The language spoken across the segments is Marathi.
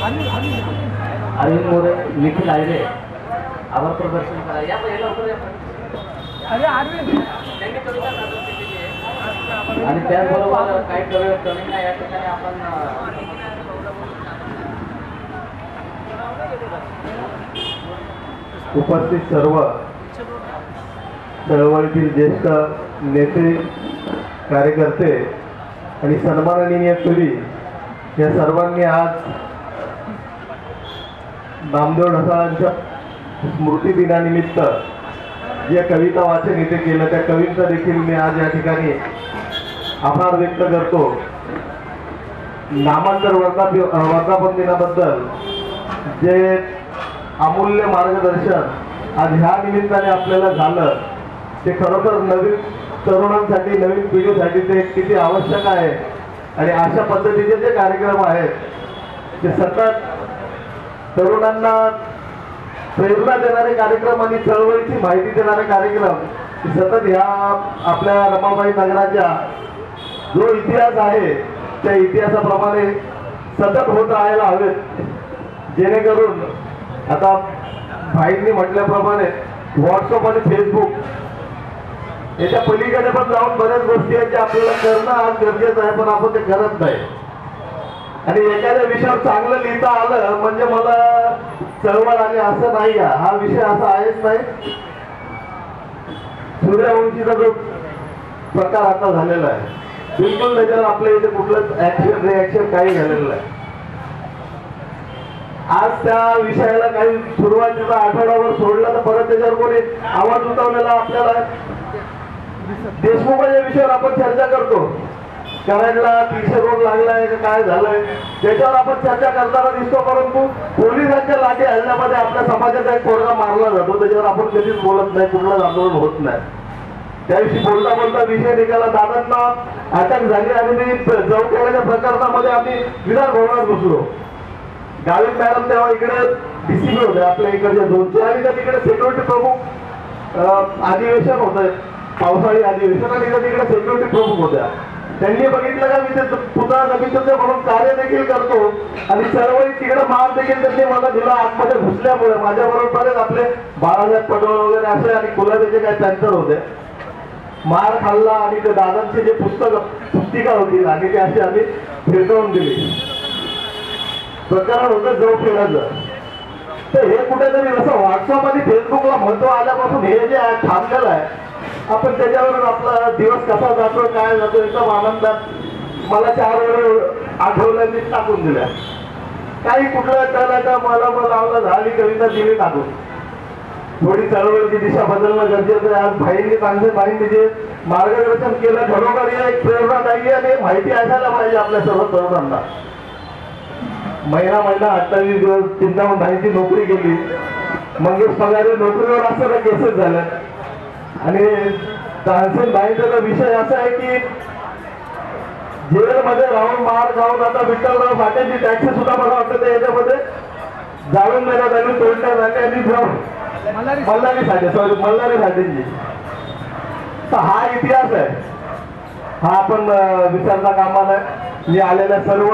अरविंद मोरे, निखिल आयरे आभार प्रदर्शन करा या आणि त्याचबरोबर काही कमी नाही या ठिकाणी आपण उपस्थित सर्व चळवळीतील ज्येष्ठ नेते कार्यकर्ते आणि सन्माननीय पिढी या सर्वांनी आज नामदेव ढसाळांच्या स्मृती दिनानिमित्त जे कविता वाचन इथे केलं त्या कवींचा देखील मी आज या ठिकाणी आभार व्यक्त करतो। नामांतर वर्धापन दिनाबद्दल जे अमूल्य मार्गदर्शन आज ह्या निमित्ताने आपल्याला झालं ते खरोखर नवीन तरुणांसाठी नवीन पिढीसाठी ते किती आवश्यक आहे आणि अशा पद्धतीचे जे कार्यक्रम आहेत ते सतत तरुणांना प्रेरणा देणारे कार्यक्रम आणि चळवळीची माहिती देणारे कार्यक्रम सतत ह्या आपल्या रमाबाई नगराच्या जो इतिहास आहे त्या इतिहासाप्रमाणे सतत होत राहायला हवेत, जेणेकरून आता भाईंनी म्हटल्याप्रमाणे व्हॉट्सअप आणि फेसबुक याच्या पलीकडे पण जाऊन बऱ्याच गोष्टी आहेत ज्या आपल्याला करणं आज गरजेचं आहे, पण आपण ते करत नाही। आणि एखाद्या विषयावर चांगलं लिहिता आलं म्हणजे मला चळवळ आली असं नाही, हा विषय असा आहेच नाही। सूर्यवंशीचा जो प्रकार आता झालेला आहे बिलकुल त्याच्यावर आपल्या इथे कुठलंच ऍक्शन रिॲक्शन काही झालेलं नाही। आज त्या विषयाला काही सुरुवातीचा आठवड्यावर सोडला तर परत त्याच्यावर कोणी आवाज उठवलेला आपल्याला देशमुखाच्या विषयावर आपण चर्चा करतो, कराडला 300 रोड लागलाय का काय झालंय त्याच्यावर आपण चर्चा करताना दिसतो, परंतु पोलिसांच्या लाठी हल्ल्यामध्ये आपल्या समाजाचा एक पोरगा मारला जातो त्याच्यावर आपण कधीच बोलत नाही, कुठलंच आंदोलन होत नाही। त्याविषयी बोलता बोलता विषय निघाला, दादांना अटक झाली आणि मी जवळच्या प्रकरणामध्ये आम्ही विधान भवनात घुसलो। गावित मॅडम तेव्हा इकडे डीसीपी होते आपल्या इकडच्या 200 आणि तिकडे सिक्युरिटी प्रमुख अधिवेशन होतं पावसाळी अधिवेशन आणि तिकडे सिक्युरिटी प्रमुख होत्या। त्यांनी बघितलं का मी ते पुतळा समितीचे म्हणून कार्य देखील करतो आणि चळवळी तिकडे मार देखील त्यांनी मला दिला आतमध्ये घुसल्यामुळे। माझ्या बरोबर आपले बाळासाहेब पटोळे वगैरे असे आणि कुलाब्याचे काही पॅन्चर होते, मार खाल्ला आणि ते दादांची जे पुस्तिका होती आणि ते अशी आम्ही फिरकवून दिली। प्रकरण होतं जवळखेड्याचं, तर हे कुठेतरी असं व्हॉट्सअप आणि फेसबुकला महत्व आल्यापासून हे जे थांबलेलं आहे आपण त्याच्यावरून आपला दिवस कसा जातो काय जातो एकदम आनंदात मला 4 वेळ आठवल्या मी टाकून दिल्या, काही कुठलं त्याला का मला लावला झाली कविता दिली टाकून। थोडी चळवळीची दिशा बदलणं गरजेचं आहे। आज भाईंनी जे मार्गदर्शन केलं खरोखर एक प्रेरणादायी आणि माहिती असायला पाहिजे आपल्या सर्व तरुणांना। महिना 28 दिवस चिंतामणीची नोकरी केली, मंगेश पगारे नोकरीवर असताना केसेस झाल्या आणि तानसेन भाईंचा विषय असा आहे की जेलमध्ये राहून मार खाऊन आता विठ्ठलराव फाटेची टॅक्सी सुद्धा मला वाटतं याच्यामध्ये जाळून देण्यात आली, तोडण्यात आली आणि मल्हारी साठेंची। तर हा इतिहास आहे, हा आपण विसरता कामा नये। मी आलेल्या सर्व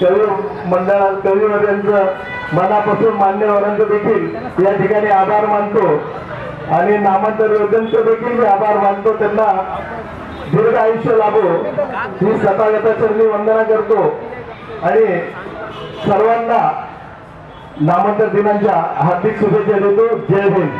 कवी मंडळात कविवर्यांचं मनापासून मान्यवरांचं देखील या ठिकाणी आभार मानतो आणि नामांतर योजनांचे देखील मी आभार मानतो। त्यांना दीर्घ आयुष्य लाभो ही सतागताचरणी वंदना करतो आणि सर्वांना नामांतर दिनांच्या हार्दिक शुभेच्छा देतो। जय हिंद।